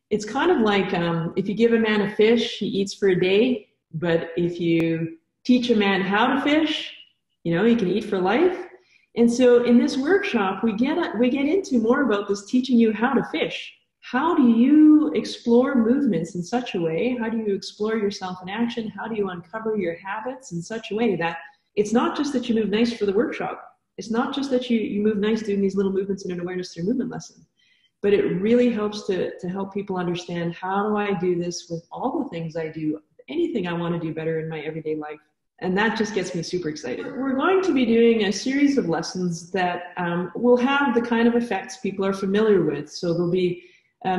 It's kind of like if you give a man a fish, he eats for a day. But if you teach a man how to fish, he can eat for life. And so in this workshop, we get into more about this teaching you how to fish. How do you explore movements in such a way? How do you explore yourself in action? How do you uncover your habits in such a way that it's not just that you move nice for the workshop. It's not just that you move nice doing these little movements in an awareness through movement lesson. But it really helps to help people understand, how do I do this with all the things I do, anything I want to do better in my everyday life. And that just gets me super excited. We're going to be doing a series of lessons that will have the kind of effects people are familiar with. So there'll be,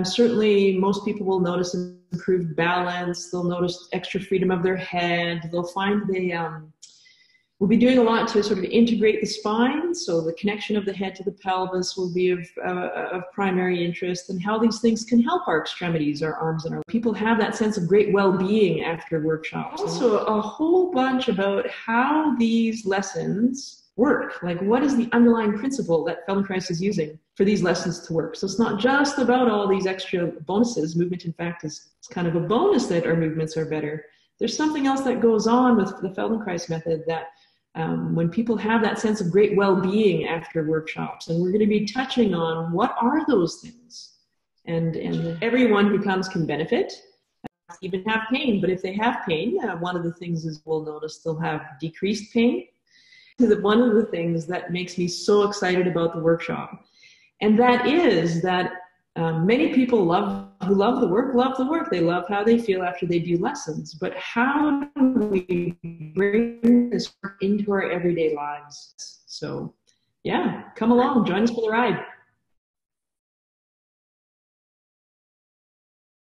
certainly most people will notice improved balance. They'll notice extra freedom of their head. They'll find we'll be doing a lot to sort of integrate the spine. So the connection of the head to the pelvis will be of primary interest, and how these things can help our extremities, our arms, and our people have that sense of great well-being after workshops. Also a whole bunch about how these lessons work. Like, what is the underlying principle that Feldenkrais is using for these lessons to work? So it's not just about all these extra bonuses. Movement, in fact, is kind of a bonus that our movements are better. There's something else that goes on with the Feldenkrais method that when people have that sense of great well-being after workshops, and we're going to be touching on what are those things. And everyone who comes can benefit, even have pain. But if they have pain, one of the things is we'll notice they'll have decreased pain. One of the things that makes me so excited about the workshop, and that is that many people who love the work. They love how they feel after they do lessons. But how do we bring this work into our everyday lives? So yeah, come along, join us for the ride.